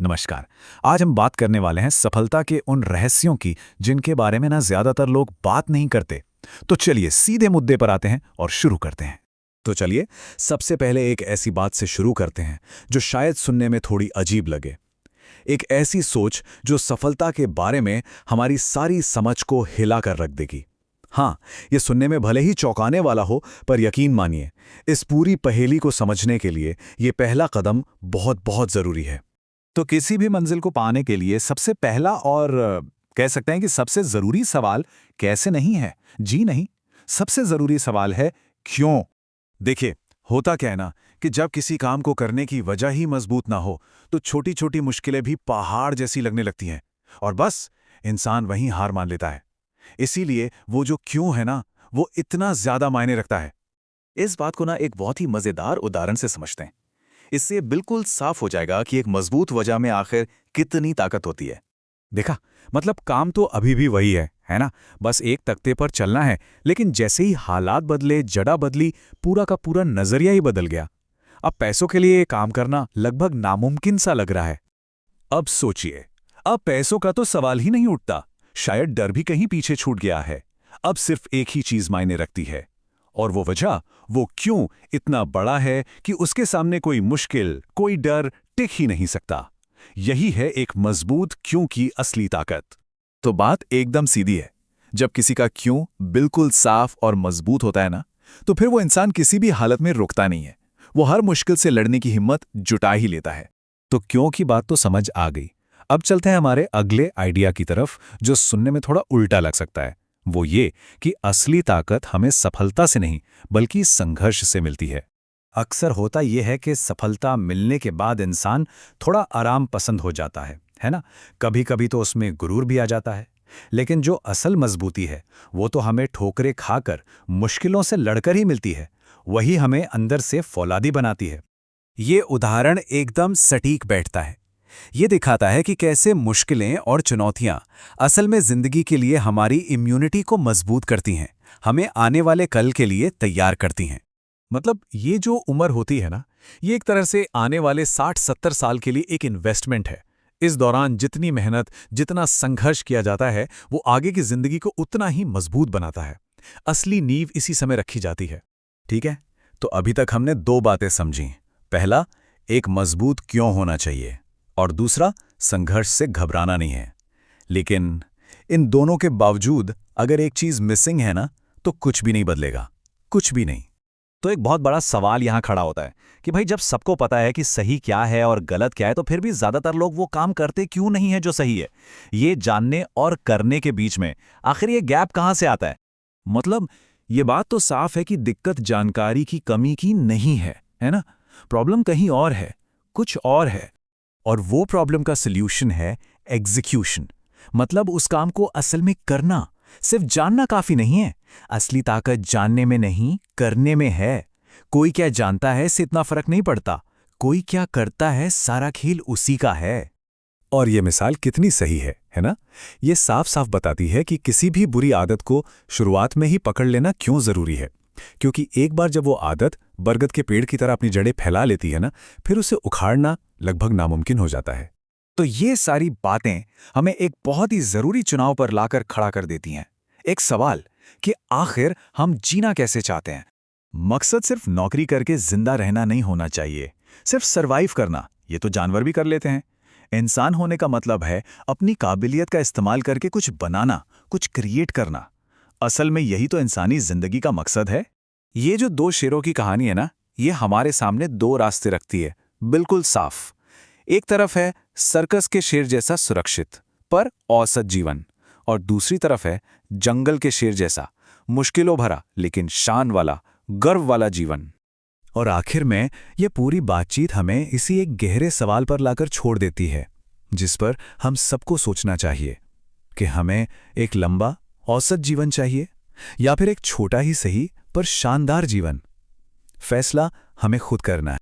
नमस्कार। आज हम बात करने वाले हैं सफलता के उन रहस्यों की जिनके बारे में ना ज्यादातर लोग बात नहीं करते। तो चलिए सीधे मुद्दे पर आते हैं और शुरू करते हैं। तो चलिए सबसे पहले एक ऐसी बात से शुरू करते हैं जो शायद सुनने में थोड़ी अजीब लगे। एक ऐसी सोच जो सफलता के बारे में हमारी सारी समझ को हिला कर रख देगी। हाँ, ये सुनने में भले ही चौंकाने वाला हो, पर यकीन मानिए इस पूरी पहेली को समझने के लिए ये पहला कदम बहुत बहुत जरूरी है। तो किसी भी मंजिल को पाने के लिए सबसे पहला और कह सकते हैं कि सबसे जरूरी सवाल कैसे नहीं है, जी नहीं, सबसे जरूरी सवाल है क्यों। देखिए, होता क्या है ना कि जब किसी काम को करने की वजह ही मजबूत ना हो तो छोटी छोटी मुश्किलें भी पहाड़ जैसी लगने लगती हैं और बस इंसान वहीं हार मान लेता है। इसीलिए वो जो क्यों है ना, वो इतना ज्यादा मायने रखता है। इस बात को ना एक बहुत ही मजेदार उदाहरण से समझते हैं। इससे बिल्कुल साफ हो जाएगा कि एक मजबूत वजह में आखिर कितनी ताकत होती है। देखा, मतलब काम तो अभी भी वही है ना? बस एक तख्ते पर चलना है, लेकिन जैसे ही हालात बदले, जड़ा बदली, पूरा का पूरा नजरिया ही बदल गया। अब पैसों के लिए काम करना लगभग नामुमकिन सा लग रहा है। अब सोचिए, अब पैसों का तो सवाल ही नहीं उठता, शायद डर भी कहीं पीछे छूट गया है। अब सिर्फ एक ही चीज मायने रखती है, और वो वजह, वो क्यों इतना बड़ा है कि उसके सामने कोई मुश्किल, कोई डर टिक ही नहीं सकता। यही है एक मजबूत क्यों की असली ताकत। तो बात एकदम सीधी है, जब किसी का क्यों बिल्कुल साफ और मजबूत होता है ना, तो फिर वो इंसान किसी भी हालत में रुकता नहीं है। वो हर मुश्किल से लड़ने की हिम्मत जुटा ही लेता है। तो क्यों की बात तो समझ आ गई। अब चलते हैं हमारे अगले आइडिया की तरफ, जो सुनने में थोड़ा उल्टा लग सकता है। वो ये कि असली ताकत हमें सफलता से नहीं बल्कि संघर्ष से मिलती है। अक्सर होता यह है कि सफलता मिलने के बाद इंसान थोड़ा आराम पसंद हो जाता है ना? कभी कभी तो उसमें गुरूर भी आ जाता है। लेकिन जो असल मजबूती है वो तो हमें ठोकरें खाकर, मुश्किलों से लड़कर ही मिलती है। वही हमें अंदर से फौलादी बनाती है। ये उदाहरण एकदम सटीक बैठता है। ये दिखाता है कि कैसे मुश्किलें और चुनौतियां असल में जिंदगी के लिए हमारी इम्यूनिटी को मजबूत करती हैं, हमें आने वाले कल के लिए तैयार करती हैं। मतलब ये जो उम्र होती है ना, ये एक तरह से आने वाले 60-70 साल के लिए एक इन्वेस्टमेंट है। इस दौरान जितनी मेहनत, जितना संघर्ष किया जाता है, वो आगे की जिंदगी को उतना ही मजबूत बनाता है। असली नींव इसी समय रखी जाती है। ठीक है, तो अभी तक हमने दो बातें समझी। पहला, एक मजबूत क्यों होना चाहिए, और दूसरा, संघर्ष से घबराना नहीं है। लेकिन इन दोनों के बावजूद अगर एक चीज मिसिंग है ना, तो कुछ भी नहीं बदलेगा, कुछ भी नहीं। तो एक बहुत बड़ा सवाल यहां खड़ा होता है कि भाई, जब सबको पता है कि सही क्या है और गलत क्या है, तो फिर भी ज्यादातर लोग वो काम करते क्यों नहीं है जो सही है? ये जानने और करने के बीच में आखिर ये गैप कहां से आता है? मतलब ये बात तो साफ है कि दिक्कत जानकारी की कमी की नहीं है ना? प्रॉब्लम कहीं और है, कुछ और है। और वो प्रॉब्लम का सल्यूशन है एग्जीक्यूशन। मतलब उस काम को असल में करना। सिर्फ जानना काफी नहीं है। असली ताकत जानने में नहीं, करने में है। कोई क्या जानता है इससे इतना फर्क नहीं पड़ता, कोई क्या करता है, सारा खेल उसी का है। और ये मिसाल कितनी सही है ना? ये साफ साफ बताती है कि किसी भी बुरी आदत को शुरुआत में ही पकड़ लेना क्यों जरूरी है। क्योंकि एक बार जब वो आदत बरगद के पेड़ की तरह अपनी जड़ें फैला लेती है ना, फिर उसे उखाड़ना लगभग नामुमकिन हो जाता है। तो ये सारी बातें हमें एक बहुत ही जरूरी चुनाव पर लाकर खड़ा कर देती हैं। एक सवाल कि आखिर हम जीना कैसे चाहते हैं। मकसद सिर्फ नौकरी करके जिंदा रहना नहीं होना चाहिए, सिर्फ सरवाइव करना ये तो जानवर भी कर लेते हैं। इंसान होने का मतलब है अपनी काबिलियत का इस्तेमाल करके कुछ बनाना, कुछ क्रिएट करना। असल में यही तो इंसानी जिंदगी का मकसद है। ये जो दो शेरों की कहानी है ना, ये हमारे सामने दो रास्ते रखती है, बिल्कुल साफ। एक तरफ है सर्कस के शेर जैसा सुरक्षित पर औसत जीवन, और दूसरी तरफ है जंगल के शेर जैसा मुश्किलों भरा लेकिन शान वाला, गर्व वाला जीवन। और आखिर में ये पूरी बातचीत हमें इसी एक गहरे सवाल पर लाकर छोड़ देती है, जिस पर हम सबको सोचना चाहिए कि हमें एक लंबा औसत जीवन चाहिए या फिर एक छोटा ही सही पर शानदार जीवन। फैसला हमें खुद करना है।